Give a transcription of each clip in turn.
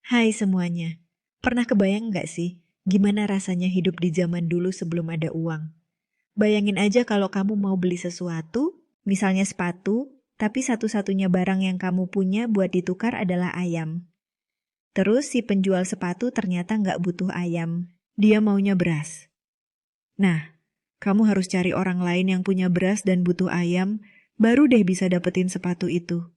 Hai semuanya, pernah kebayang nggak sih gimana rasanya hidup di zaman dulu sebelum ada uang? Bayangin aja kalau kamu mau beli sesuatu, misalnya sepatu, tapi satu-satunya barang yang kamu punya buat ditukar adalah ayam. Terus si penjual sepatu ternyata nggak butuh ayam, dia maunya beras. Nah, kamu harus cari orang lain yang punya beras dan butuh ayam, baru deh bisa dapetin sepatu itu.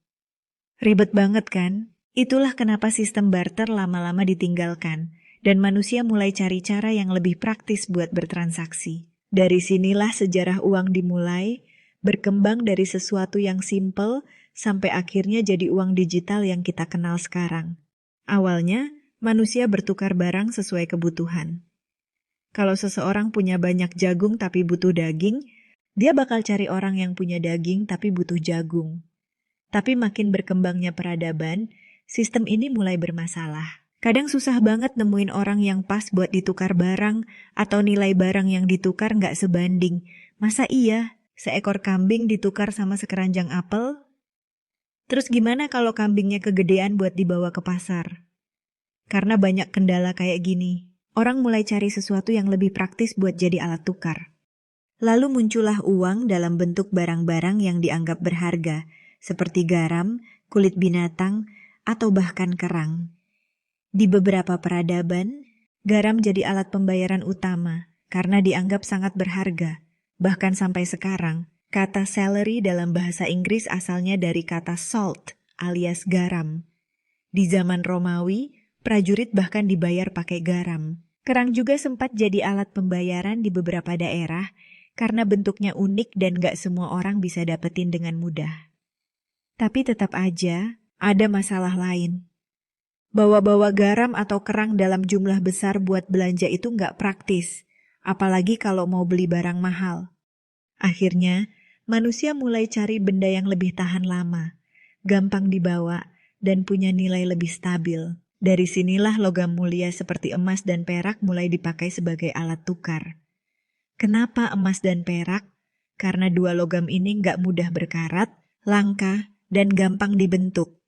Ribet banget kan? Itulah kenapa sistem barter lama-lama ditinggalkan, dan manusia mulai cari cara yang lebih praktis buat bertransaksi. Dari sinilah sejarah uang dimulai, berkembang dari sesuatu yang simple, sampai akhirnya jadi uang digital yang kita kenal sekarang. Awalnya, manusia bertukar barang sesuai kebutuhan. Kalau seseorang punya banyak jagung tapi butuh daging, dia bakal cari orang yang punya daging tapi butuh jagung. Tapi makin berkembangnya peradaban, sistem ini mulai bermasalah. Kadang susah banget nemuin orang yang pas buat ditukar barang, atau nilai barang yang ditukar nggak sebanding. Masa iya, seekor kambing ditukar sama sekeranjang apel? Terus gimana kalau kambingnya kegedean buat dibawa ke pasar? Karena banyak kendala kayak gini, orang mulai cari sesuatu yang lebih praktis buat jadi alat tukar. Lalu muncullah uang dalam bentuk barang-barang yang dianggap berharga, seperti garam, kulit binatang, atau bahkan kerang. Di beberapa peradaban, garam jadi alat pembayaran utama karena dianggap sangat berharga. Bahkan sampai sekarang, kata salary dalam bahasa Inggris asalnya dari kata salt alias garam. Di zaman Romawi, prajurit bahkan dibayar pakai garam. Kerang juga sempat jadi alat pembayaran di beberapa daerah karena bentuknya unik dan gak semua orang bisa dapetin dengan mudah. Tapi tetap aja, ada masalah lain. Bawa-bawa garam atau kerang dalam jumlah besar buat belanja itu gak praktis, apalagi kalau mau beli barang mahal. Akhirnya, manusia mulai cari benda yang lebih tahan lama, gampang dibawa, dan punya nilai lebih stabil. Dari sinilah logam mulia seperti emas dan perak mulai dipakai sebagai alat tukar. Kenapa emas dan perak? Karena dua logam ini gak mudah berkarat, langka, dan gampang dibentuk.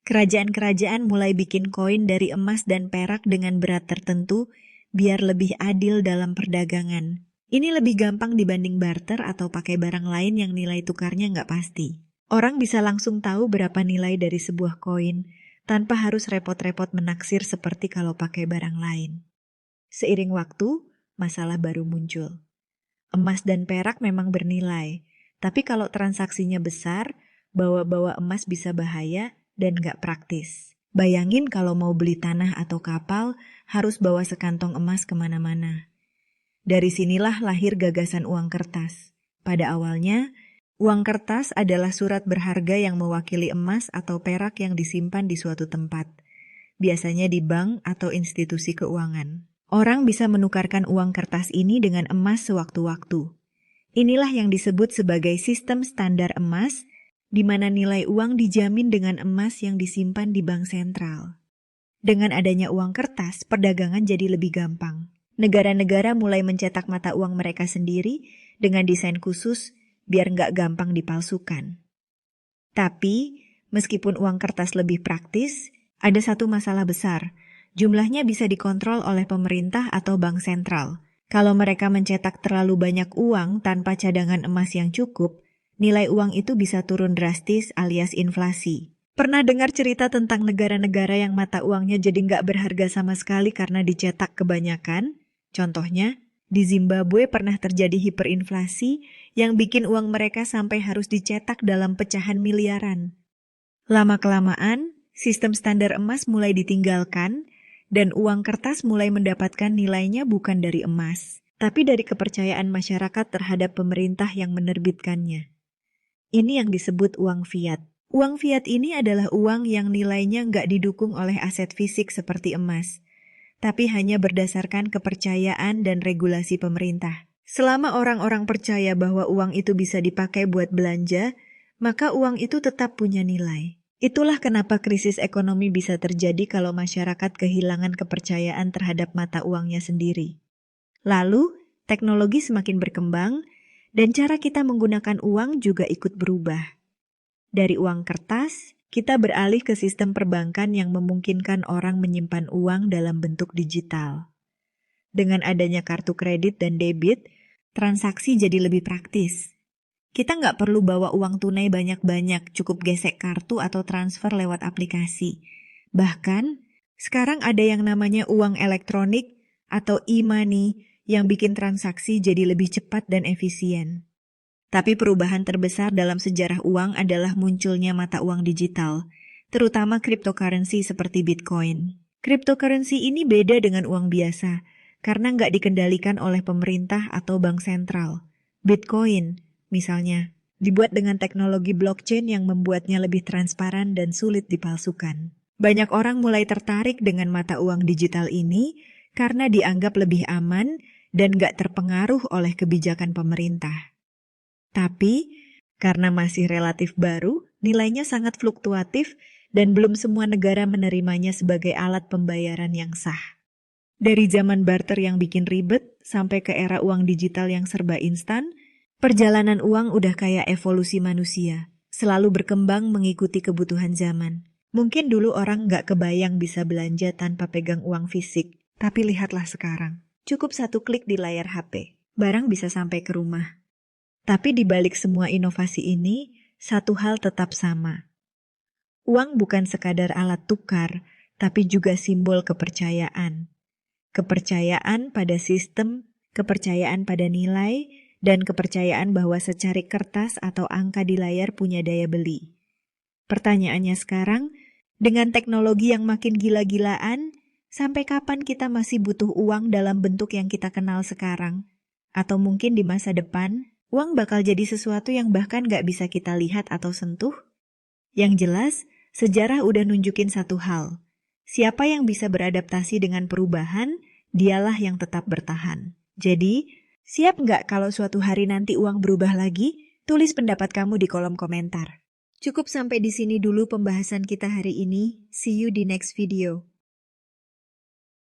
Kerajaan-kerajaan mulai bikin koin dari emas dan perak dengan berat tertentu biar lebih adil dalam perdagangan. Ini lebih gampang dibanding barter atau pakai barang lain yang nilai tukarnya nggak pasti. Orang bisa langsung tahu berapa nilai dari sebuah koin tanpa harus repot-repot menaksir seperti kalau pakai barang lain. Seiring waktu, masalah baru muncul. Emas dan perak memang bernilai, tapi kalau transaksinya besar, bawa-bawa emas bisa bahaya dan gak praktis. Bayangin kalau mau beli tanah atau kapal, harus bawa sekantong emas kemana-mana. Dari sinilah lahir gagasan uang kertas. Pada awalnya, uang kertas adalah surat berharga yang mewakili emas atau perak yang disimpan di suatu tempat, biasanya di bank atau institusi keuangan. Orang bisa menukarkan uang kertas ini dengan emas sewaktu-waktu. Inilah yang disebut sebagai sistem standar emas, di mana nilai uang dijamin dengan emas yang disimpan di bank sentral. Dengan adanya uang kertas, perdagangan jadi lebih gampang. Negara-negara mulai mencetak mata uang mereka sendiri dengan desain khusus biar nggak gampang dipalsukan. Tapi, meskipun uang kertas lebih praktis, ada satu masalah besar. Jumlahnya bisa dikontrol oleh pemerintah atau bank sentral. Kalau mereka mencetak terlalu banyak uang tanpa cadangan emas yang cukup, nilai uang itu bisa turun drastis alias inflasi. Pernah dengar cerita tentang negara-negara yang mata uangnya jadi nggak berharga sama sekali karena dicetak kebanyakan? Contohnya, di Zimbabwe pernah terjadi hiperinflasi yang bikin uang mereka sampai harus dicetak dalam pecahan miliaran. Lama-kelamaan, sistem standar emas mulai ditinggalkan dan uang kertas mulai mendapatkan nilainya bukan dari emas, tapi dari kepercayaan masyarakat terhadap pemerintah yang menerbitkannya. Ini yang disebut uang fiat. Uang fiat ini adalah uang yang nilainya nggak didukung oleh aset fisik seperti emas, tapi hanya berdasarkan kepercayaan dan regulasi pemerintah. Selama orang-orang percaya bahwa uang itu bisa dipakai buat belanja, maka uang itu tetap punya nilai. Itulah kenapa krisis ekonomi bisa terjadi kalau masyarakat kehilangan kepercayaan terhadap mata uangnya sendiri. Lalu, teknologi semakin berkembang, dan cara kita menggunakan uang juga ikut berubah. Dari uang kertas, kita beralih ke sistem perbankan yang memungkinkan orang menyimpan uang dalam bentuk digital. Dengan adanya kartu kredit dan debit, transaksi jadi lebih praktis. Kita nggak perlu bawa uang tunai banyak-banyak, cukup gesek kartu atau transfer lewat aplikasi. Bahkan, sekarang ada yang namanya uang elektronik atau e-money yang bikin transaksi jadi lebih cepat dan efisien. Tapi perubahan terbesar dalam sejarah uang adalah munculnya mata uang digital, terutama cryptocurrency seperti Bitcoin. Cryptocurrency ini beda dengan uang biasa, karena nggak dikendalikan oleh pemerintah atau bank sentral. Bitcoin, misalnya, dibuat dengan teknologi blockchain yang membuatnya lebih transparan dan sulit dipalsukan. Banyak orang mulai tertarik dengan mata uang digital ini karena dianggap lebih aman dan nggak terpengaruh oleh kebijakan pemerintah. Tapi, karena masih relatif baru, nilainya sangat fluktuatif dan belum semua negara menerimanya sebagai alat pembayaran yang sah. Dari zaman barter yang bikin ribet sampai ke era uang digital yang serba instan, perjalanan uang udah kayak evolusi manusia, selalu berkembang mengikuti kebutuhan zaman. Mungkin dulu orang nggak kebayang bisa belanja tanpa pegang uang fisik, tapi lihatlah sekarang. Cukup satu klik di layar HP, barang bisa sampai ke rumah. Tapi di balik semua inovasi ini, satu hal tetap sama. Uang bukan sekadar alat tukar, tapi juga simbol kepercayaan. Kepercayaan pada sistem, kepercayaan pada nilai, dan kepercayaan bahwa secari kertas atau angka di layar punya daya beli. Pertanyaannya sekarang, dengan teknologi yang makin gila-gilaan, sampai kapan kita masih butuh uang dalam bentuk yang kita kenal sekarang? Atau mungkin di masa depan, uang bakal jadi sesuatu yang bahkan gak bisa kita lihat atau sentuh? Yang jelas, sejarah udah nunjukin satu hal. Siapa yang bisa beradaptasi dengan perubahan, dialah yang tetap bertahan. Jadi, siap nggak kalau suatu hari nanti uang berubah lagi? Tulis pendapat kamu di kolom komentar. Cukup sampai di sini dulu pembahasan kita hari ini. See you di next video.